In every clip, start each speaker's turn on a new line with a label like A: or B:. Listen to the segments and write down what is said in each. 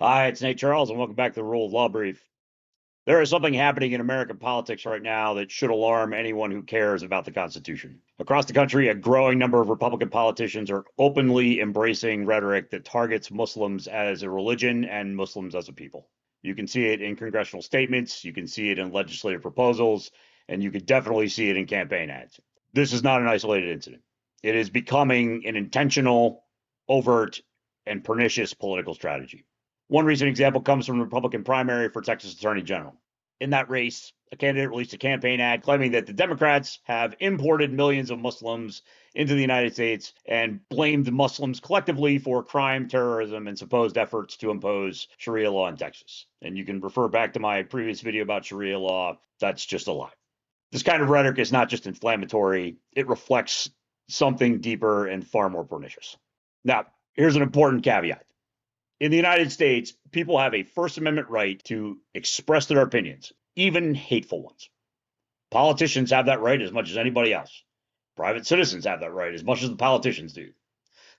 A: Hi, it's Nate Charles, and welcome back to the Rule of Law Brief. There is something happening in American politics right now that should alarm anyone who cares about the Constitution. Across the country, a growing number of Republican politicians are openly embracing rhetoric that targets Muslims as a religion and Muslims as a people. You can see it in congressional statements, you can see it in legislative proposals, and you can definitely see it in campaign ads. This is not an isolated incident. It is becoming an intentional, overt, and pernicious political strategy. One recent example comes from the Republican primary for Texas Attorney General. In that race, a candidate released a campaign ad claiming that the Democrats have imported millions of Muslims into the United States and blamed Muslims collectively for crime, terrorism, and supposed efforts to impose Sharia law in Texas. And you can refer back to my previous video about Sharia law. That's just a lie. This kind of rhetoric is not just inflammatory, it reflects something deeper and far more pernicious. Now, here's an important caveat. In the United States, people have a First Amendment right to express their opinions, even hateful ones. Politicians have that right as much as anybody else. Private citizens have that right as much as the politicians do.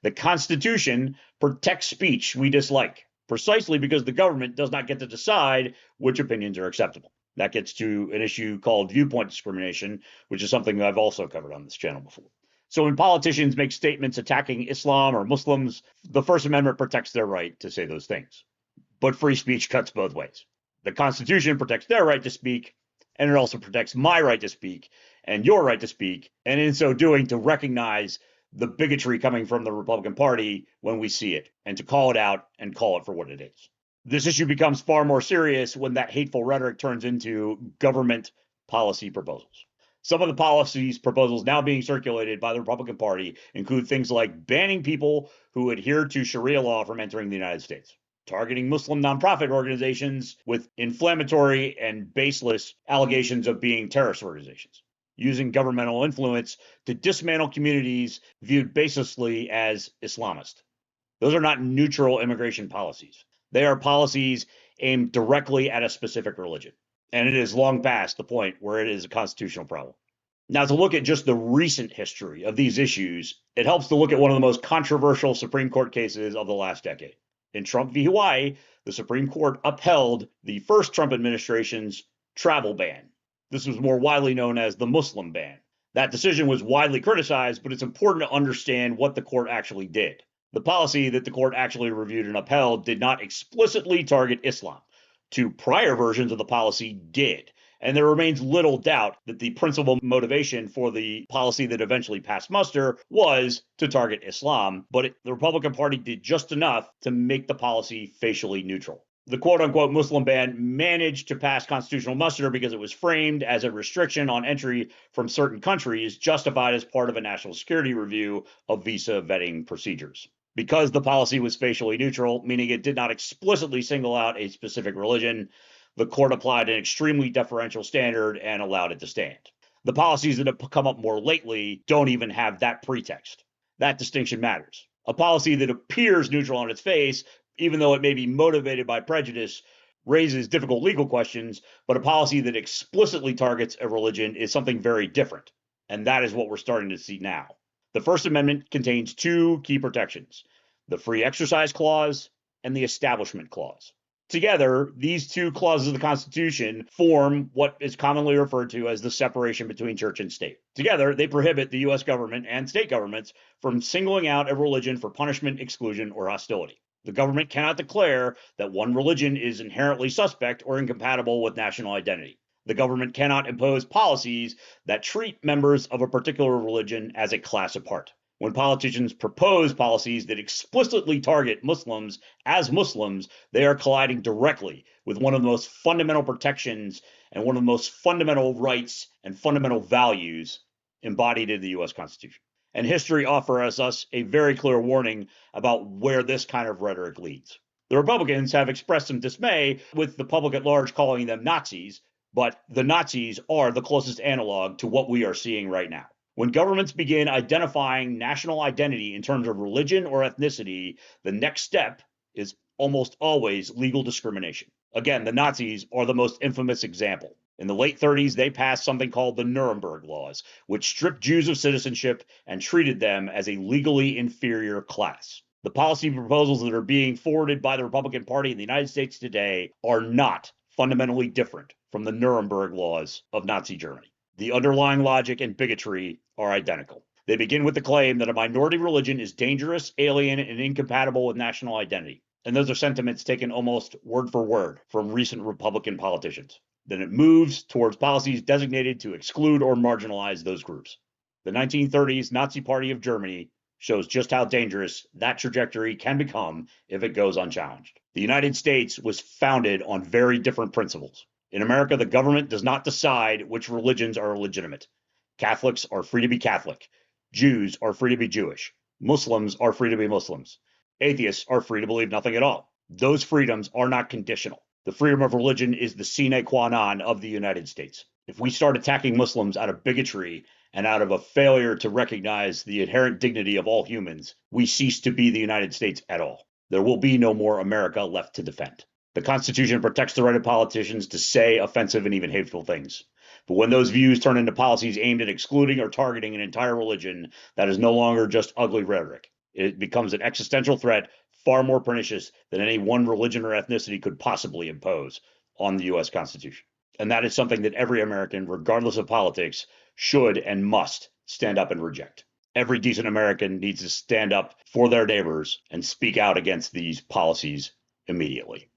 A: The Constitution protects speech we dislike, precisely because the government does not get to decide which opinions are acceptable. That gets to an issue called viewpoint discrimination, which is something I've also covered on this channel before. So when politicians make statements attacking Islam or Muslims, the First Amendment protects their right to say those things. But free speech cuts both ways. The Constitution protects their right to speak, and it also protects my right to speak and your right to speak, and in so doing, to recognize the bigotry coming from the Republican Party when we see it, and to call it out and call it for what it is. This issue becomes far more serious when that hateful rhetoric turns into government policy proposals. Some of the policies proposals now being circulated by the Republican Party include things like banning people who adhere to Sharia law from entering the United States, targeting Muslim nonprofit organizations with inflammatory and baseless allegations of being terrorist organizations, using governmental influence to dismantle communities viewed baselessly as Islamist. Those are not neutral immigration policies. They are policies aimed directly at a specific religion. And it is long past the point where it is a constitutional problem. Now, to look at just the recent history of these issues, it helps to look at one of the most controversial Supreme Court cases of the last decade. In Trump v. Hawaii, the Supreme Court upheld the first Trump administration's travel ban. This was more widely known as the Muslim ban. That decision was widely criticized, but it's important to understand what the court actually did. The policy that the court actually reviewed and upheld did not explicitly target Islam. Two prior versions of the policy did. And there remains little doubt that the principal motivation for the policy that eventually passed muster was to target Islam, but the Republican Party did just enough to make the policy facially neutral. The quote-unquote Muslim ban managed to pass constitutional muster because it was framed as a restriction on entry from certain countries justified as part of a national security review of visa vetting procedures. Because the policy was facially neutral, meaning it did not explicitly single out a specific religion, the court applied an extremely deferential standard and allowed it to stand. The policies that have come up more lately don't even have that pretext. That distinction matters. A policy that appears neutral on its face, even though it may be motivated by prejudice, raises difficult legal questions, but a policy that explicitly targets a religion is something very different. And that is what we're starting to see now. The First Amendment contains two key protections, the Free Exercise Clause and the Establishment Clause. Together, these two clauses of the Constitution form what is commonly referred to as the separation between church and state. Together, they prohibit the U.S. government and state governments from singling out a religion for punishment, exclusion, or hostility. The government cannot declare that one religion is inherently suspect or incompatible with national identity. The government cannot impose policies that treat members of a particular religion as a class apart. When politicians propose policies that explicitly target Muslims as Muslims, they are colliding directly with one of the most fundamental protections and one of the most fundamental rights and fundamental values embodied in the U.S. Constitution. And history offers us a very clear warning about where this kind of rhetoric leads. The Republicans have expressed some dismay with the public at large calling them Nazis, but the Nazis are the closest analog to what we are seeing right now. When governments begin identifying national identity in terms of religion or ethnicity, the next step is almost always legal discrimination. Again, the Nazis are the most infamous example. In the late 30s, they passed something called the Nuremberg Laws, which stripped Jews of citizenship and treated them as a legally inferior class. The policy proposals that are being forwarded by the Republican Party in the United States today are not fundamentally different from the Nuremberg laws of Nazi Germany. The underlying logic and bigotry are identical. They begin with the claim that a minority religion is dangerous, alien, and incompatible with national identity. And those are sentiments taken almost word for word from recent Republican politicians. Then it moves towards policies designated to exclude or marginalize those groups. The 1930s Nazi Party of Germany shows just how dangerous that trajectory can become if it goes unchallenged. The United States was founded on very different principles. In America, the government does not decide which religions are legitimate. Catholics are free to be Catholic. Jews are free to be Jewish. Muslims are free to be Muslims. Atheists are free to believe nothing at all. Those freedoms are not conditional. The freedom of religion is the sine qua non of the United States. If we start attacking Muslims out of bigotry and out of a failure to recognize the inherent dignity of all humans, we cease to be the United States at all. There will be no more America left to defend. The Constitution protects the right of politicians to say offensive and even hateful things. But when those views turn into policies aimed at excluding or targeting an entire religion, that is no longer just ugly rhetoric. It becomes an existential threat far more pernicious than any one religion or ethnicity could possibly impose on the U.S. Constitution. And that is something that every American, regardless of politics, should and must stand up and reject. Every decent American needs to stand up for their neighbors and speak out against these policies immediately.